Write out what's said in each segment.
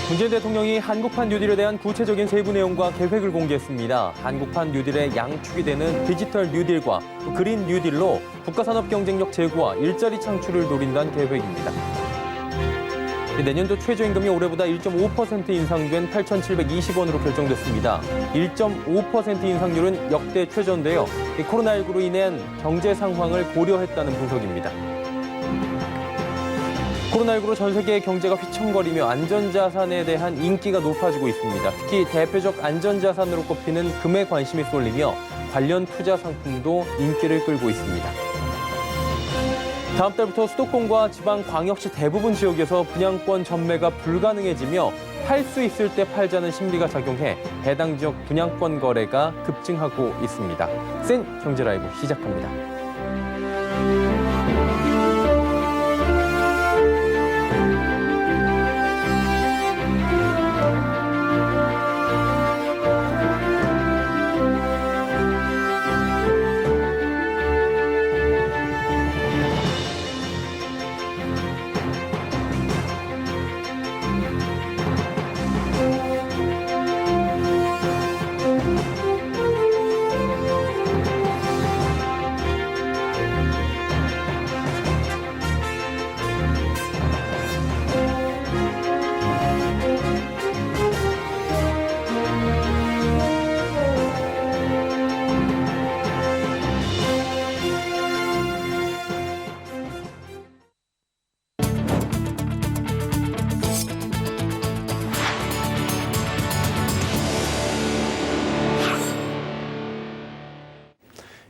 문재인 대통령이 한국판 뉴딜에 대한 구체적인 세부 내용과 계획을 공개했습니다. 한국판 뉴딜의 양축이 되는 디지털 뉴딜과 그린 뉴딜로 국가산업 경쟁력 제고와 일자리 창출을 노린다는 계획입니다. 내년도 최저임금이 올해보다 1.5% 인상된 8,720원으로 결정됐습니다. 1.5% 인상률은 역대 최저인데요. 코로나19로 인한 경제 상황을 고려했다는 분석입니다. 코로나19로 전 세계의 경제가 휘청거리며 안전자산에 대한 인기가 높아지고 있습니다. 특히 대표적 안전자산으로 꼽히는 금에 관심이 쏠리며 관련 투자 상품도 인기를 끌고 있습니다. 다음 달부터 수도권과 지방 광역시 대부분 지역에서 분양권 전매가 불가능해지며 팔 수 있을 때 팔자는 심리가 작용해 해당 지역 분양권 거래가 급증하고 있습니다. 센 경제라이브 시작합니다.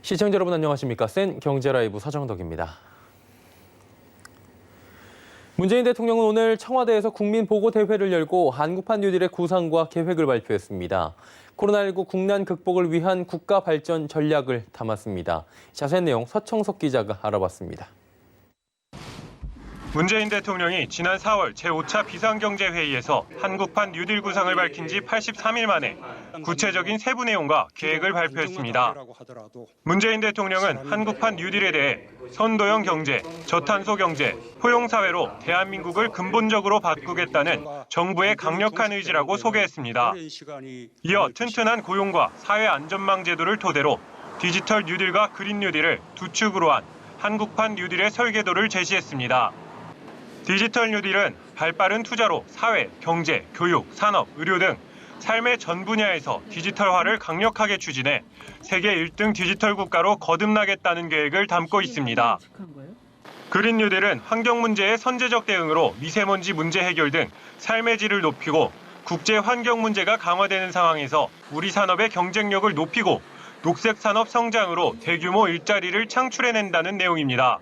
시청자 여러분 안녕하십니까? 센 경제라이브 서정덕입니다. 문재인 대통령은 오늘 청와대에서 국민보고대회를 열고 한국판 뉴딜의 구상과 계획을 발표했습니다. 코로나19 국난 극복을 위한 국가 발전 전략을 담았습니다. 자세한 내용 서청석 기자가 알아봤습니다. 문재인 대통령이 지난 4월 제5차 비상경제회의에서 한국판 뉴딜 구상을 밝힌 지 83일 만에 구체적인 세부 내용과 계획을 발표했습니다. 문재인 대통령은 한국판 뉴딜에 대해 선도형 경제, 저탄소 경제, 포용사회로 대한민국을 근본적으로 바꾸겠다는 정부의 강력한 의지라고 소개했습니다. 이어 튼튼한 고용과 사회 안전망 제도를 토대로 디지털 뉴딜과 그린 뉴딜을 두 축으로 한 한국판 뉴딜의 설계도를 제시했습니다. 디지털 뉴딜은 발빠른 투자로 사회, 경제, 교육, 산업, 의료 등 삶의 전 분야에서 디지털화를 강력하게 추진해 세계 1등 디지털 국가로 거듭나겠다는 계획을 담고 있습니다. 그린 뉴딜은 환경 문제의 선제적 대응으로 미세먼지 문제 해결 등 삶의 질을 높이고 국제 환경 문제가 강화되는 상황에서 우리 산업의 경쟁력을 높이고 녹색 산업 성장으로 대규모 일자리를 창출해낸다는 내용입니다.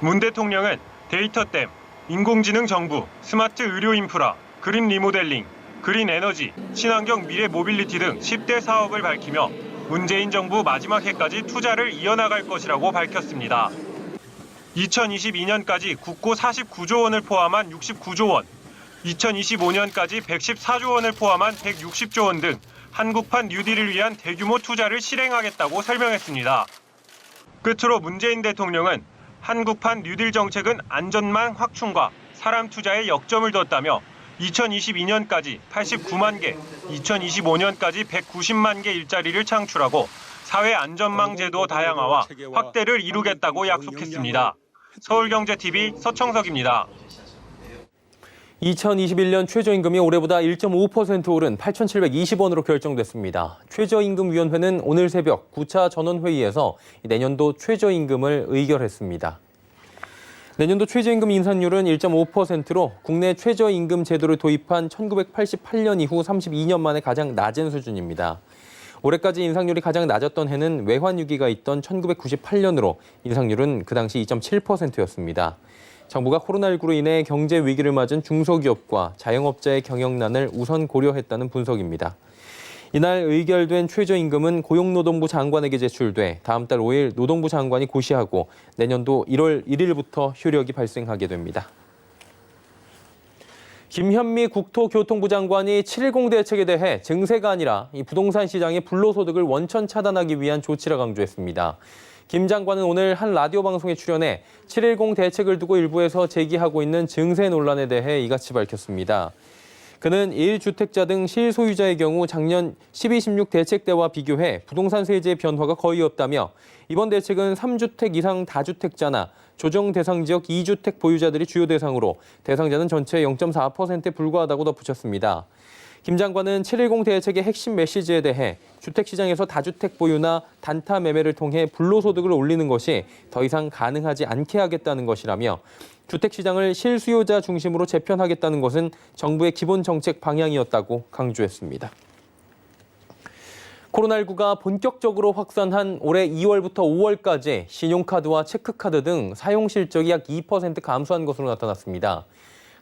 문 대통령은 데이터댐, 인공지능 정부, 스마트 의료 인프라, 그린 리모델링, 그린 에너지, 친환경 미래 모빌리티 등 10대 사업을 밝히며 문재인 정부 마지막 해까지 투자를 이어나갈 것이라고 밝혔습니다. 2022년까지 국고 49조 원을 포함한 69조 원, 2025년까지 114조 원을 포함한 160조 원 등 한국판 뉴딜을 위한 대규모 투자를 실행하겠다고 설명했습니다. 끝으로 문재인 대통령은 한국판 뉴딜 정책은 안전망 확충과 사람 투자에 역점을 뒀다며 2022년까지 89만 개, 2025년까지 190만 개 일자리를 창출하고 사회 안전망 제도 다양화와 확대를 이루겠다고 약속했습니다. 서울경제TV 서청석입니다. 2021년 최저임금이 올해보다 1.5% 오른 8,720원으로 결정됐습니다. 최저임금위원회는 오늘 새벽 9차 전원회의에서 내년도 최저임금을 의결했습니다. 내년도 최저임금 인상률은 1.5%로 국내 최저임금 제도를 도입한 1988년 이후 32년 만에 가장 낮은 수준입니다. 올해까지 인상률이 가장 낮았던 해는 외환위기가 있던 1998년으로 인상률은 그 당시 2.7%였습니다. 정부가 코로나19로 인해 경제 위기를 맞은 중소기업과 자영업자의 경영난을 우선 고려했다는 분석입니다. 이날 의결된 최저임금은 고용노동부 장관에게 제출돼 다음 달 5일 노동부 장관이 고시하고 내년도 1월 1일부터 효력이 발생하게 됩니다. 김현미 국토교통부 장관이 7.10 대책에 대해 증세가 아니라 이 부동산 시장의 불로소득을 원천 차단하기 위한 조치라 강조했습니다. 김 장관은 오늘 한 라디오 방송에 출연해 7.10 대책을 두고 일부에서 제기하고 있는 증세 논란에 대해 이같이 밝혔습니다. 그는 1주택자 등 실소유자의 경우 작년 12.16 대책 때와 비교해 부동산 세제 변화가 거의 없다며 이번 대책은 3주택 이상 다주택자나 조정 대상 지역 2주택 보유자들이 주요 대상으로 대상자는 전체 0.4%에 불과하다고 덧붙였습니다. 김 장관은 7.10 대책의 핵심 메시지에 대해 주택시장에서 다주택 보유나 단타 매매를 통해 불로소득을 올리는 것이 더 이상 가능하지 않게 하겠다는 것이라며 주택시장을 실수요자 중심으로 재편하겠다는 것은 정부의 기본 정책 방향이었다고 강조했습니다. 코로나19가 본격적으로 확산한 올해 2월부터 5월까지 신용카드와 체크카드 등 사용 실적이 약 2% 감소한 것으로 나타났습니다.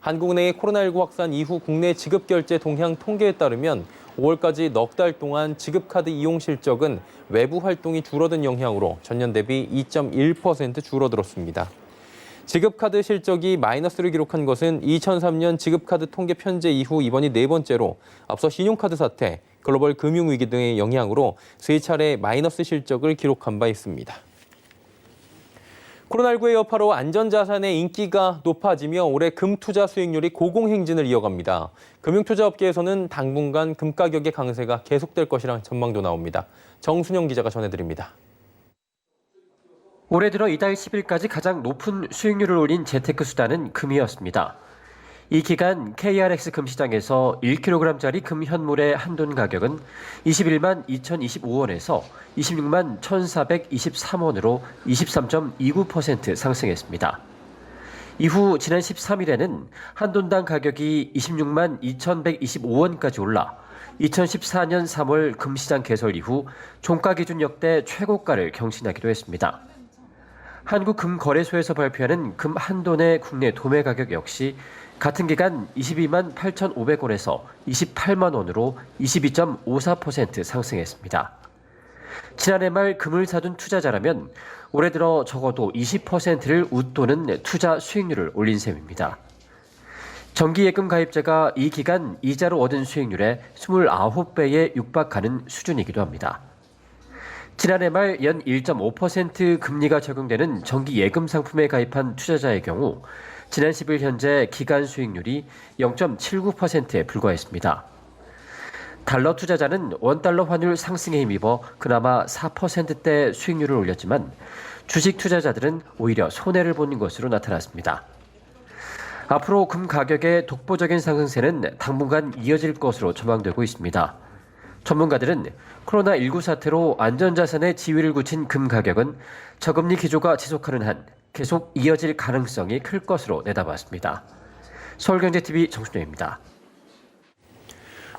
한국은행의 코로나19 확산 이후 국내 지급결제 동향 통계에 따르면 5월까지 넉 달 동안 지급카드 이용 실적은 외부 활동이 줄어든 영향으로 전년 대비 2.1% 줄어들었습니다. 지급카드 실적이 마이너스를 기록한 것은 2003년 지급카드 통계 편제 이후 이번이 네 번째로 앞서 신용카드 사태, 글로벌 금융위기 등의 영향으로 세 차례 마이너스 실적을 기록한 바 있습니다. 코로나19의 여파로 안전자산의 인기가 높아지며 올해 금 투자 수익률이 고공행진을 이어갑니다. 금융투자업계에서는 당분간 금 가격의 강세가 계속될 것이라는 전망도 나옵니다. 정순영 기자가 전해드립니다. 올해 들어 이달 10일까지 가장 높은 수익률을 올린 재테크 수단은 금이었습니다. 이 기간 KRX 금시장에서 1kg짜리 금 현물의 한돈 가격은 21만 2,025원에서 26만 1,423원으로 23.29% 상승했습니다. 이후 지난 13일에는 한돈당 가격이 26만 2,125원까지 올라 2014년 3월 금시장 개설 이후 종가 기준 역대 최고가를 경신하기도 했습니다. 한국금거래소에서 발표하는 금 한돈의 국내 도매 가격 역시 같은 기간 22만 8,500원에서 28만 원으로 22.54% 상승했습니다. 지난해 말 금을 사둔 투자자라면 올해 들어 적어도 20%를 웃도는 투자 수익률을 올린 셈입니다. 정기예금 가입자가 이 기간 이자로 얻은 수익률의 29배에 육박하는 수준이기도 합니다. 지난해 말 연 1.5% 금리가 적용되는 정기예금 상품에 가입한 투자자의 경우 지난 10일 현재 기간 수익률이 0.79%에 불과했습니다. 달러 투자자는 원달러 환율 상승에 힘입어 그나마 4%대 수익률을 올렸지만 주식 투자자들은 오히려 손해를 보는 것으로 나타났습니다. 앞으로 금 가격의 독보적인 상승세는 당분간 이어질 것으로 전망되고 있습니다. 전문가들은 코로나19 사태로 안전자산의 지위를 굳힌 금 가격은 저금리 기조가 지속하는 한 계속 이어질 가능성이 클 것으로 내다봤습니다. 서울경제TV 정순영입니다.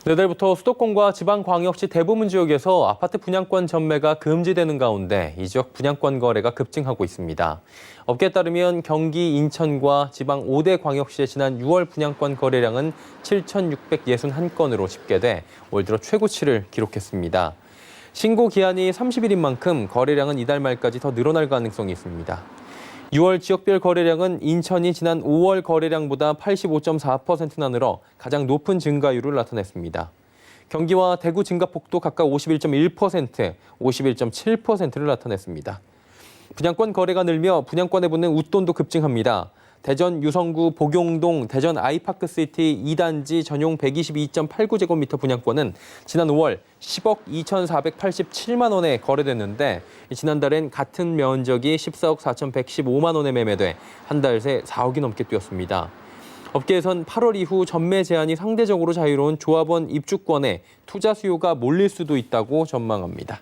내달부터 수도권과 지방광역시 대부분 지역에서 아파트 분양권 전매가 금지되는 가운데 이 지역 분양권 거래가 급증하고 있습니다. 업계에 따르면 경기, 인천과 지방 5대 광역시의 지난 6월 분양권 거래량은 7,661건으로 집계돼 올 들어 최고치를 기록했습니다. 신고 기한이 30일인 만큼 거래량은 이달 말까지 더 늘어날 가능성이 있습니다. 6월 지역별 거래량은 인천이 지난 5월 거래량보다 85.4%나 늘어 가장 높은 증가율을 나타냈습니다. 경기와 대구 증가폭도 각각 51.1%, 51.7%를 나타냈습니다. 분양권 거래가 늘며 분양권에 붙는 웃돈도 급증합니다. 대전 유성구 복용동 대전 아이파크시티 2단지 전용 122.89제곱미터 분양권은 지난 5월 10억 2,487만 원에 거래됐는데 지난달엔 같은 면적이 14억 4,115만 원에 매매돼 한 달 새 4억이 넘게 뛰었습니다. 업계에선 8월 이후 전매 제한이 상대적으로 자유로운 조합원 입주권에 투자 수요가 몰릴 수도 있다고 전망합니다.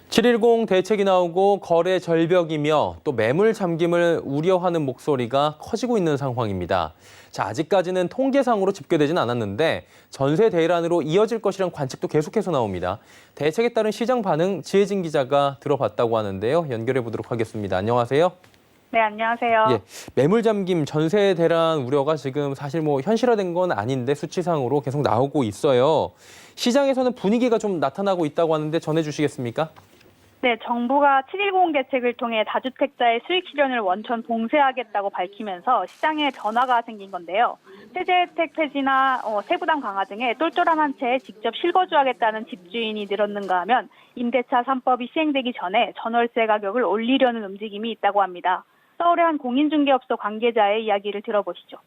(7.10) 대책이 나오고 거래 절벽이며 또 매물 잠김을 우려하는 목소리가 커지고 있는 상황입니다. 자, 아직까지는 통계상으로 집계되진 않았는데 전세 대란으로 이어질 것이란 관측도 계속해서 나옵니다. 대책에 따른 시장 반응 지혜진 기자가 들어봤다고 하는데요. 연결해 보도록 하겠습니다. 안녕하세요. 네, 안녕하세요. 예, 매물 잠김, 전세 대란 우려가 지금 사실 현실화된 건 아닌데 수치상으로 계속 나오고 있어요. 시장에서는 분위기가 좀 나타나고 있다고 하는데 전해 주시겠습니까? 네, 정부가 7.10 대책을 통해 다주택자의 수익 실현을 원천 봉쇄하겠다고 밝히면서 시장에 변화가 생긴 건데요. 세제 혜택 폐지나 세부담 강화 등의 똘똘한 한 채에 직접 실거주하겠다는 집주인이 늘었는가 하면 임대차 3법이 시행되기 전에 전월세 가격을 올리려는 움직임이 있다고 합니다. 서울의 한 공인중개업소 관계자의 이야기를 들어보시죠.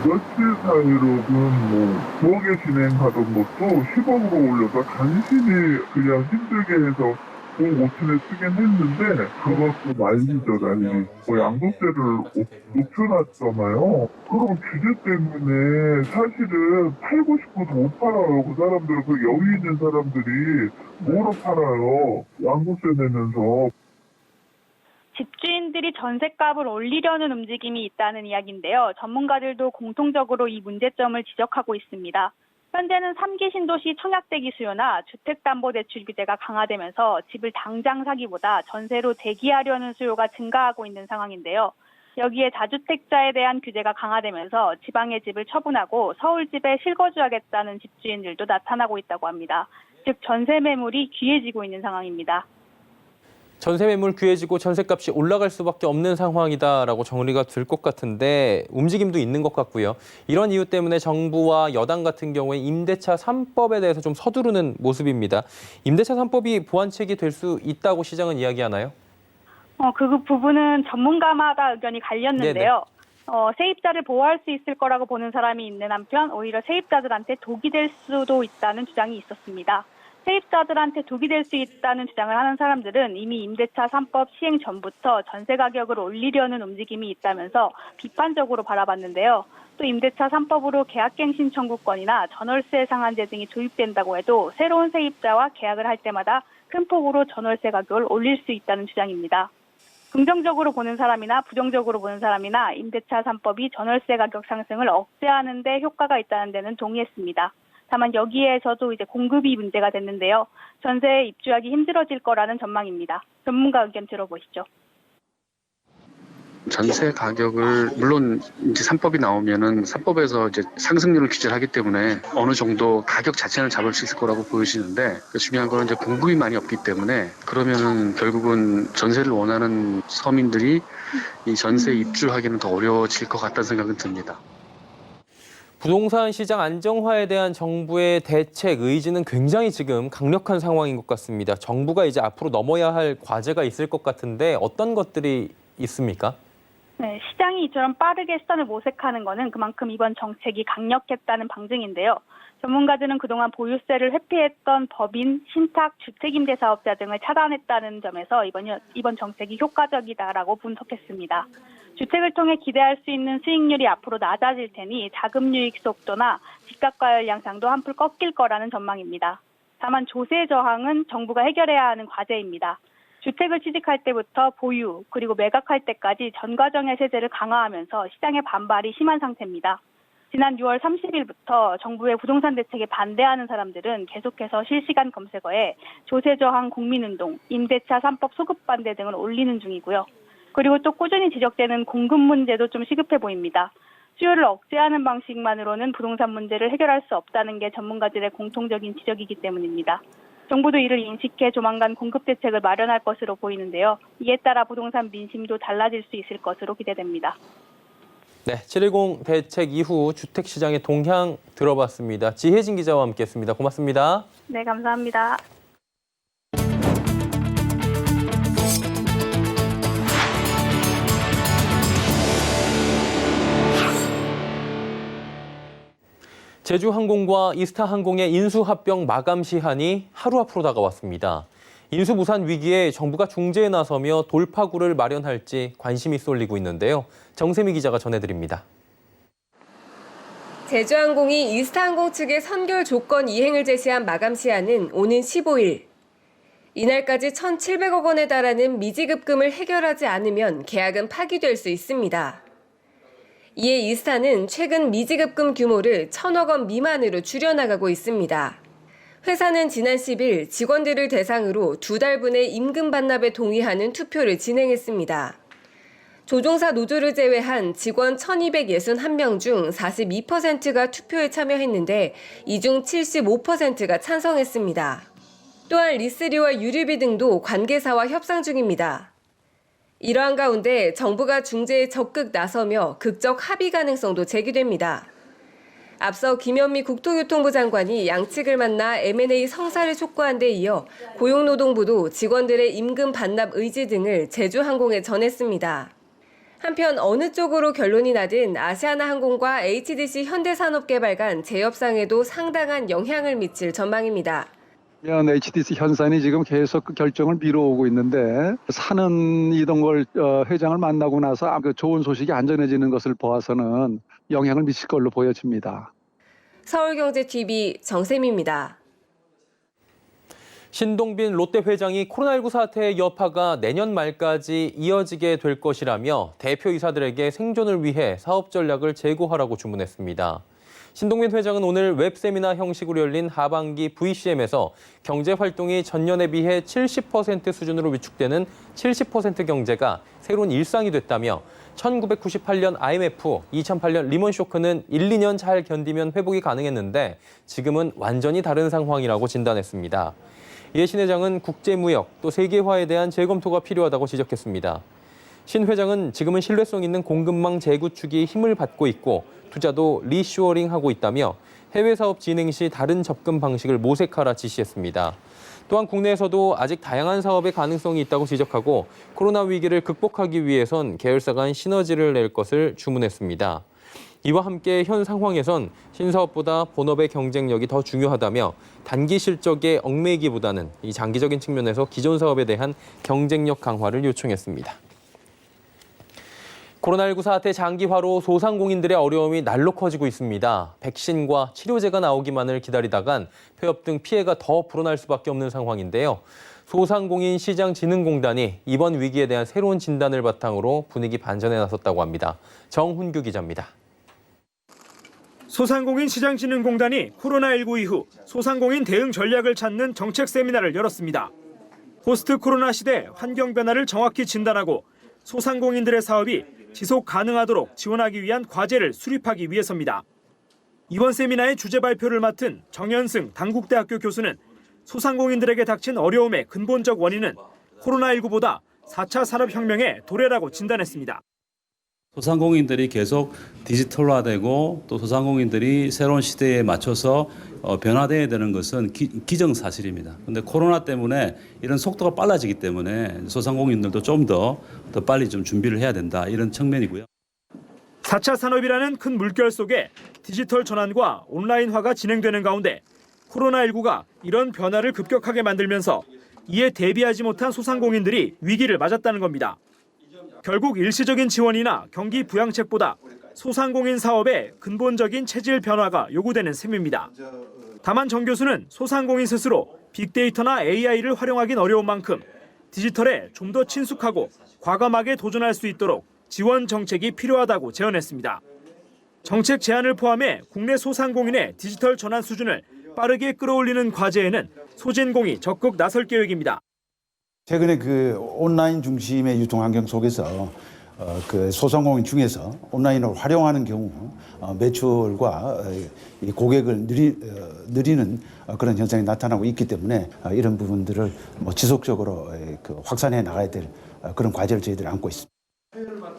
며칠 사이로는 부엌에 진행하던 것도 10억으로 올려서 간신히 그냥 힘들게 해서 5억 5천에 쓰긴 했는데 그것도 난리죠, 난리. 양도세를 높여놨잖아요. 그럼 규제 때문에 사실은 팔고 싶어도 못 팔아요. 그 사람들은, 그 여유 있는 사람들이 뭐로 팔아요. 양도세 내면서. 집주인들이 전셋값을 올리려는 움직임이 있다는 이야기인데요. 전문가들도 공통적으로 이 문제점을 지적하고 있습니다. 현재는 3기 신도시 청약대기 수요나 주택담보대출 규제가 강화되면서 집을 당장 사기보다 전세로 대기하려는 수요가 증가하고 있는 상황인데요. 여기에 다주택자에 대한 규제가 강화되면서 지방의 집을 처분하고 서울집에 실거주하겠다는 집주인들도 나타나고 있다고 합니다. 즉 전세 매물이 귀해지고 있는 상황입니다. 전세 매물 귀해지고 전세값이 올라갈 수밖에 없는 상황이다라고 정리가 될 것 같은데 움직임도 있는 것 같고요. 이런 이유 때문에 정부와 여당 같은 경우에 임대차 3법에 대해서 좀 서두르는 모습입니다. 임대차 3법이 보완책이 될 수 있다고 시장은 이야기하나요? 그 부분은 전문가마다 의견이 갈렸는데요. 세입자를 보호할 수 있을 거라고 보는 사람이 있는 한편 오히려 세입자들한테 독이 될 수도 있다는 주장이 있었습니다. 세입자들한테 독이 될 수 있다는 주장을 하는 사람들은 이미 임대차 3법 시행 전부터 전세 가격을 올리려는 움직임이 있다면서 비판적으로 바라봤는데요. 또 임대차 3법으로 계약갱신 청구권이나 전월세 상한제 등이 도입된다고 해도 새로운 세입자와 계약을 할 때마다 큰 폭으로 전월세 가격을 올릴 수 있다는 주장입니다. 긍정적으로 보는 사람이나 부정적으로 보는 사람이나 임대차 3법이 전월세 가격 상승을 억제하는 데 효과가 있다는 데는 동의했습니다. 다만 여기에서도 이제 공급이 문제가 됐는데요. 전세에 입주하기 힘들어질 거라는 전망입니다. 전문가 의견 들어보시죠. 전세 가격을 물론 이제 3법이 나오면은 3법에서 이제 상승률을 규제를 하기 때문에 어느 정도 가격 자체는 잡을 수 있을 거라고 보여지는데 중요한 거는 이제 공급이 많이 없기 때문에 그러면은 결국은 전세를 원하는 서민들이 이 전세에 입주하기는 더 어려워질 것 같다는 생각은 듭니다. 부동산 시장 안정화에 대한 정부의 대책 의지는 굉장히 지금 강력한 상황인 것 같습니다. 정부가 이제 앞으로 넘어야 할 과제가 있을 것 같은데 어떤 것들이 있습니까? 네, 시장이 이처럼 빠르게 시선을 모색하는 것은 그만큼 이번 정책이 강력했다는 방증인데요. 전문가들은 그동안 보유세를 회피했던 법인, 신탁, 주택임대사업자 등을 차단했다는 점에서 이번 정책이 효과적이다라고 분석했습니다. 주택을 통해 기대할 수 있는 수익률이 앞으로 낮아질 테니 자금 유입 속도나 집값과열 양상도 한풀 꺾일 거라는 전망입니다. 다만 조세 저항은 정부가 해결해야 하는 과제입니다. 주택을 취득할 때부터 보유 그리고 매각할 때까지 전 과정의 세제를 강화하면서 시장의 반발이 심한 상태입니다. 지난 6월 30일부터 정부의 부동산 대책에 반대하는 사람들은 계속해서 실시간 검색어에 조세 저항 국민운동, 임대차 3법 소급 반대 등을 올리는 중이고요. 그리고 또 꾸준히 지적되는 공급 문제도 좀 시급해 보입니다. 수요를 억제하는 방식만으로는 부동산 문제를 해결할 수 없다는 게 전문가들의 공통적인 지적이기 때문입니다. 정부도 이를 인식해 조만간 공급 대책을 마련할 것으로 보이는데요. 이에 따라 부동산 민심도 달라질 수 있을 것으로 기대됩니다. 네, 7.10 대책 이후 주택시장의 동향 들어봤습니다. 지혜진 기자와 함께했습니다. 고맙습니다. 네, 감사합니다. 제주항공과 이스타항공의 인수합병 마감 시한이 하루 앞으로 다가왔습니다. 인수무산 위기에 정부가 중재에 나서며 돌파구를 마련할지 관심이 쏠리고 있는데요. 정세미 기자가 전해드립니다. 제주항공이 이스타항공 측의 선결 조건 이행을 제시한 마감 시한은 오는 15일. 이날까지 1,700억 원에 달하는 미지급금을 해결하지 않으면 계약은 파기될 수 있습니다. 이에 이스타는 최근 미지급금 규모를 1,000억 원 미만으로 줄여나가고 있습니다. 회사는 지난 10일 직원들을 대상으로 2달분의 임금 반납에 동의하는 투표를 진행했습니다. 조종사 노조를 제외한 직원 1,261명 중 42%가 투표에 참여했는데 이 중 75%가 찬성했습니다. 또한 리스리와 유류비 등도 관계사와 협상 중입니다. 이러한 가운데 정부가 중재에 적극 나서며 극적 합의 가능성도 제기됩니다. 앞서 김현미 국토교통부 장관이 양측을 만나 M&A 성사를 촉구한 데 이어 고용노동부도 직원들의 임금 반납 의지 등을 제주항공에 전했습니다. 한편 어느 쪽으로 결론이 나든 아시아나항공과 HDC 현대산업개발 간 재협상에도 상당한 영향을 미칠 전망입니다. HDC 현산이 지금 계속 그 결정을 미뤄오고 있는데 사는 이동걸 회장을 만나고 나서 그 좋은 소식이 안전해지는 것을 보아서는 영향을 미칠 걸로 보여집니다. 서울경제TV 정샘입니다. 신동빈 롯데 회장이 코로나19 사태의 여파가 내년 말까지 이어지게 될 것이라며 대표이사들에게 생존을 위해 사업 전략을 재고하라고 주문했습니다. 신동빈 회장은 오늘 웹세미나 형식으로 열린 하반기 VCM에서 경제활동이 전년에 비해 70% 수준으로 위축되는 70% 경제가 새로운 일상이 됐다며 1998년 IMF, 2008년 리먼 쇼크는 1, 2년 잘 견디면 회복이 가능했는데 지금은 완전히 다른 상황이라고 진단했습니다. 이에 신 회장은 국제무역 또 세계화에 대한 재검토가 필요하다고 지적했습니다. 신 회장은 지금은 신뢰성 있는 공급망 재구축이 힘을 받고 있고 투자도 리쇼어링하고 있다며 해외 사업 진행 시 다른 접근 방식을 모색하라 지시했습니다. 또한 국내에서도 아직 다양한 사업의 가능성이 있다고 지적하고 코로나 위기를 극복하기 위해선 계열사 간 시너지를 낼 것을 주문했습니다. 이와 함께 현 상황에선 신사업보다 본업의 경쟁력이 더 중요하다며 단기 실적에 얽매이기보다는 이 장기적인 측면에서 기존 사업에 대한 경쟁력 강화를 요청했습니다. 코로나19 사태 장기화로 소상공인들의 어려움이 날로 커지고 있습니다. 백신과 치료제가 나오기만을 기다리다간 폐업 등 피해가 더 불어날 수밖에 없는 상황인데요. 소상공인 시장진흥공단이 이번 위기에 대한 새로운 진단을 바탕으로 분위기 반전에 나섰다고 합니다. 정훈규 기자입니다. 소상공인 시장진흥공단이 코로나19 이후 소상공인 대응 전략을 찾는 정책 세미나를 열었습니다. 포스트 코로나 시대 환경 변화를 정확히 진단하고 소상공인들의 사업이 지속 가능하도록 지원하기 위한 과제를 수립하기 위해서입니다. 이번 세미나의 주제 발표를 맡은 정현승 당국대학교 교수는 소상공인들에게 닥친 어려움의 근본적 원인은 코로나19보다 4차 산업혁명의 도래라고 진단했습니다. 소상공인들이 계속 디지털화되고 또 소상공인들이 새로운 시대에 맞춰서 변화되어야 되는 것은 기정사실입니다. 그런데 코로나 때문에 이런 속도가 빨라지기 때문에 소상공인들도 좀 더 빨리 좀 준비를 해야 된다 이런 측면이고요. 4차 산업이라는 큰 물결 속에 디지털 전환과 온라인화가 진행되는 가운데 코로나19가 이런 변화를 급격하게 만들면서 이에 대비하지 못한 소상공인들이 위기를 맞았다는 겁니다. 결국 일시적인 지원이나 경기 부양책보다 소상공인 사업의 근본적인 체질 변화가 요구되는 셈입니다. 다만 정 교수는 소상공인 스스로 빅데이터나 AI를 활용하긴 어려운 만큼 디지털에 좀 더 친숙하고 과감하게 도전할 수 있도록 지원 정책이 필요하다고 제언했습니다. 정책 제안을 포함해 국내 소상공인의 디지털 전환 수준을 빠르게 끌어올리는 과제에는 소진공이 적극 나설 계획입니다. 최근에 그 온라인 중심의 유통 환경 속에서 그 소상공인 중에서 온라인을 활용하는 경우 매출과 이 고객을 늘리는 그런 현상이 나타나고 있기 때문에 이런 부분들을 지속적으로 그 확산해 나가야 될 그런 과제를 저희들이 안고 있습니다.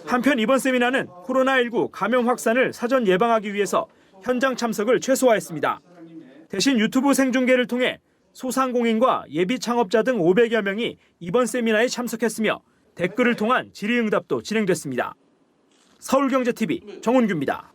한편 이번 세미나는 코로나19 감염 확산을 사전 예방하기 위해서 현장 참석을 최소화했습니다. 대신 유튜브 생중계를 통해 소상공인과 예비 창업자 등 500여 명이 이번 세미나에 참석했으며 댓글을 통한 질의응답도 진행됐습니다. 서울경제TV 정훈규입니다.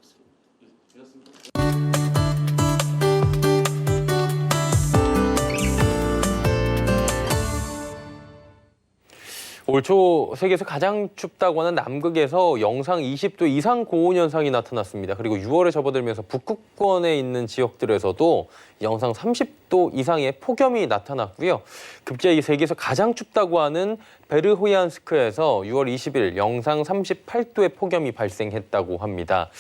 올 초 세계에서 가장 춥다고 하는 남극에서 영상 20도 이상 고온 현상이 나타났습니다. 그리고 6월에 접어들면서 북극권에 있는 지역들에서도 영상 30도 이상의 폭염이 나타났고요. 급기야 세계에서 가장 춥다고 하는 베르호얀스크에서 6월 20일 영상 38도의 폭염이 발생했다고 합니다.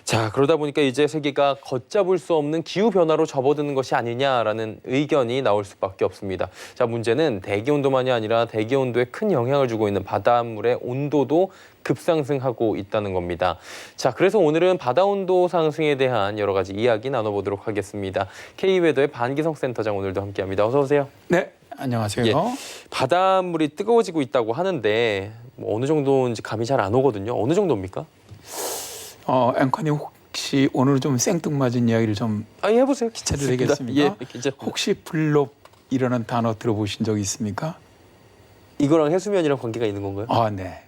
자, 그러다 보니까 이제 세계가 걷잡을 수 없는 기후변화로 접어드는 것이 아니냐라는 의견이 나올 수밖에 없습니다. 자, 문제는 대기온도만이 아니라 대기온도에 큰 영향을 주고 있는 바닷물의 온도도 급상승하고 있다는 겁니다. 자, 그래서 오늘은 바다 온도 상승에 대한 여러 가지 이야기 나눠보도록 하겠습니다. K웨더의 반기성 센터장 오늘도 함께합니다. 어서 오세요. 네, 안녕하세요. 예, 바닷물이 뜨거워지고 있다고 하는데 뭐 어느 정도인지 감이 잘 안 오거든요. 어느 정도입니까? 앵커님 혹시 오늘 좀 생뚱맞은 이야기를 좀 해보세요. 해도 되겠습니까? 예, 괜찮습니다. 혹시 블롭이라는 단어 들어보신 적 있습니까? 이거랑 해수면이랑 관계가 있는 건가요? 아, 네.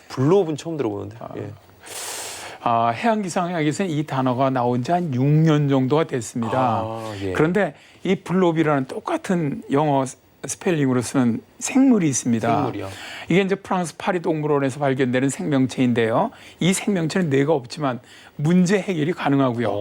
블롭은 처음 들어보는데. 예. 해양기상학에서는 이 단어가 나온 지 한 6년 정도가 됐습니다. 예. 그런데 이 블롭이라는 똑같은 영어 스펠링으로 쓰는 생물이 있습니다. 생물이요. 이게 이제 프랑스 파리 동물원에서 발견되는 생명체인데요. 이 생명체는 뇌가 없지만 문제 해결이 가능하고요.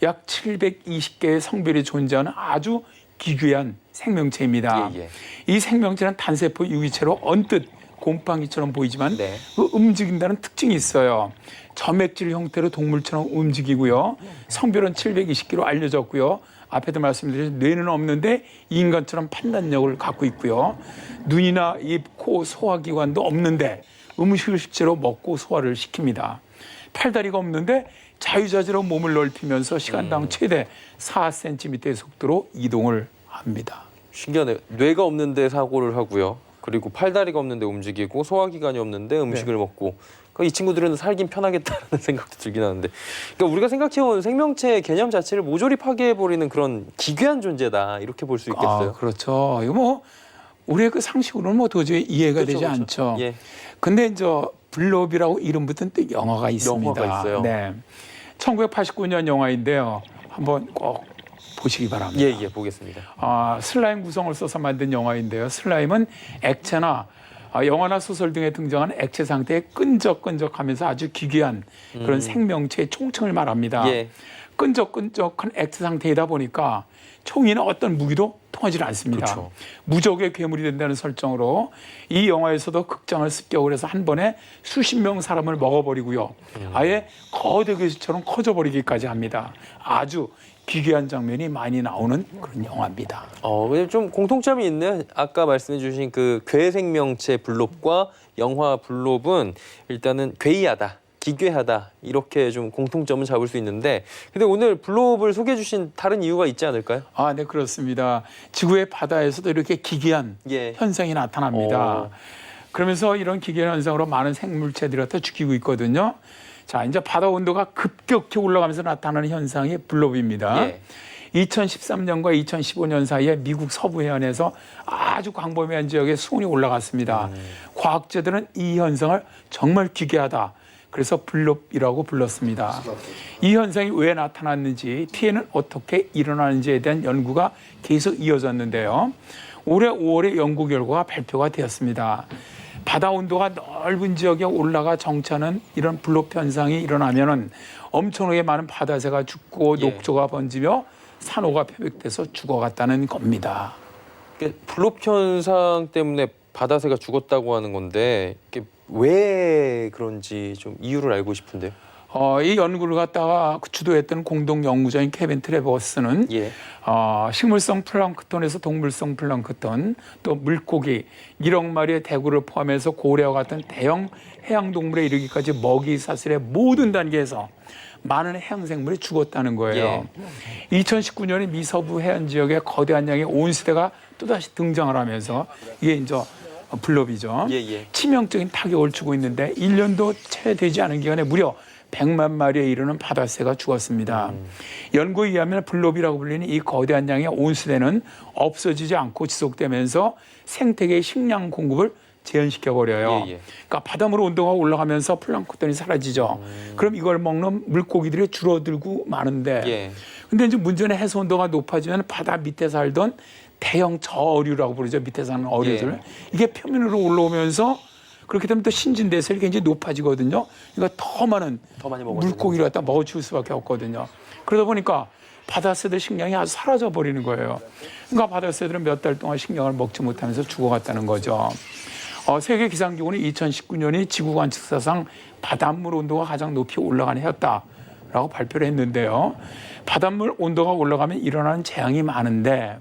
약 720개의 성별이 존재하는 아주 기괴한 생명체입니다. 예. 이 생명체는 단세포 유기체로 언뜻 곰팡이처럼 보이지만 네. 움직인다는 특징이 있어요. 점액질 형태로 동물처럼 움직이고요. 성별은 720개로 알려졌고요. 앞에도 말씀드린 뇌는 없는데 인간처럼 판단력을 갖고 있고요. 눈이나 입, 코, 소화기관도 없는데 음식을 실제로 먹고 소화를 시킵니다. 팔다리가 없는데 자유자재로 몸을 넓히면서 시간당 최대 4cm의 속도로 이동을 합니다. 신기하네요. 뇌가 없는데 사고를 하고요. 그리고 팔다리가 없는데 움직이고 소화기관이 없는데 음식을 먹고. 그러니까 이 친구들은 살긴 편하겠다는 생각도 들긴 하는데. 그러니까 우리가 생각해온 생명체 개념 자체를 모조리 파괴해버리는 그런 기괴한 존재다. 이렇게 볼 수 있겠어요. 그렇죠. 이거 뭐 우리의 그 상식으로는 뭐 도저히 이해가 되지 않죠. 예. 근데 이제 블롭이라고 이름 붙은 또 영화가 있습니다. 영화가 있어요. 네. 1989년 영화인데요. 한번 꼭 보시기 바랍니다. 예, 보겠습니다. 슬라임 구성을 써서 만든 영화인데요. 슬라임은 액체나 영화나 소설 등에 등장하는 액체 상태에 끈적끈적하면서 아주 기괴한 그런 생명체의 총칭을 말합니다. 예. 끈적끈적한 액체 상태이다 보니까 총이나 어떤 무기도 통하지 않습니다. 그렇죠. 무적의 괴물이 된다는 설정으로 이 영화에서도 극장을 습격을 해서 한 번에 수십 명 사람을 먹어버리고요. 아예 거대 괴수처럼 커져버리기까지 합니다. 아주 기괴한 장면이 많이 나오는 그런 영화입니다. 좀 공통점이 있는 아까 말씀해주신 그 괴생명체 블롭과 영화 블롭은 일단은 괴이하다, 기괴하다 이렇게 좀 공통점은 잡을 수 있는데, 근데 오늘 블롭을 소개해주신 다른 이유가 있지 않을까요? 네, 그렇습니다. 지구의 바다에서도 이렇게 기괴한 현상이 나타납니다. 그러면서 이런 기괴한 현상으로 많은 생물체들이 갖다 죽이고 있거든요. 자, 이제 바다 온도가 급격히 올라가면서 나타나는 현상이 블롭입니다. 2013년과 2015년 사이에 미국 서부 해안에서 아주 광범위한 지역에 수온이 올라갔습니다. 과학자들은 이 현상을 정말 기괴하다. 그래서 블롭이라고 불렀습니다. 이 현상이 왜 나타났는지, 피해는 어떻게 일어나는지에 대한 연구가 계속 이어졌는데요. 올해 5월에 연구 결과가 발표가 되었습니다. 바다 온도가 넓은 지역에 올라가 정체하는 이런 블롭 현상이 일어나면은 엄청나게 많은 바다새가 죽고 녹조가 번지며 산호가 표백돼서 죽어갔다는 겁니다. 블롭 현상 때문에 바다새가 죽었다고 하는 건데 왜 그런지 좀 이유를 알고 싶은데요. 이 연구를 갖다가 주도했던 공동 연구자인 케빈 트레버스는 식물성 플랑크톤에서 동물성 플랑크톤, 또 물고기 1억 마리의 대구를 포함해서 고래와 같은 대형 해양동물에 이르기까지 먹이 사슬의 모든 단계에서 많은 해양생물이 죽었다는 거예요. 2019년에 미서부 해안 지역에 거대한 양의 온수대가 또다시 등장을 하면서 이게 이제 블롭이죠. 치명적인 타격을 주고 있는데 1년도 채 되지 않은 기간에 무려 100만 마리에 이르는 바다새가 죽었습니다. 연구에 의하면 블롭이라고 불리는 이 거대한 양의 온수대는 없어지지 않고 지속되면서 생태계의 식량 공급을 제한시켜버려요. 그러니까 바닷물 온도가 올라가면서 플랑크톤이 사라지죠. 그럼 이걸 먹는 물고기들이 줄어들고 마는데 근데 이제 문제는 해수 온도가 높아지면 바다 밑에 살던 대형 저어류라고 부르죠. 밑에 사는 어류들. 이게 표면으로 올라오면서 그렇게 되면 또 신진대사율이 굉장히 높아지거든요. 그러니까 더 많은 물고기를 갖다 먹어치울 수밖에 없거든요. 그러다 보니까 바다새들 식량이 아주 사라져 버리는 거예요. 그러니까 바다새들은 몇 달 동안 식량을 먹지 못하면서 죽어갔다는 거죠. 세계 기상기구는 2019년이 지구 관측사상 바닷물 온도가 가장 높이 올라간 해였다라고 발표를 했는데요. 바닷물 온도가 올라가면 일어나는 재앙이 많은데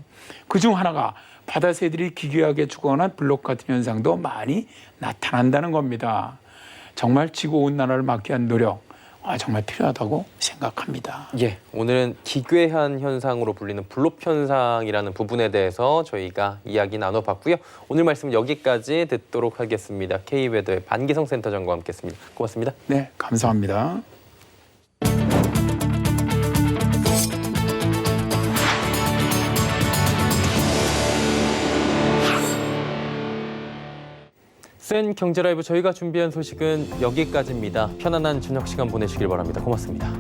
그중 하나가 바다새들이 기괴하게 죽어가는 블록 같은 현상도 많이 나타난다는 겁니다. 정말 지구온난화를 막기 위한 노력 정말 필요하다고 생각합니다. 예, 오늘은 기괴한 현상으로 불리는 블롭 현상이라는 부분에 대해서 저희가 이야기 나눠봤고요. 오늘 말씀 여기까지 듣도록 하겠습니다. K웨더의 반기성 센터장과 함께했습니다. 고맙습니다. 네, 감사합니다. 센 경제 라이브 저희가 준비한 소식은 여기까지입니다. 편안한 저녁 시간 보내시길 바랍니다. 고맙습니다.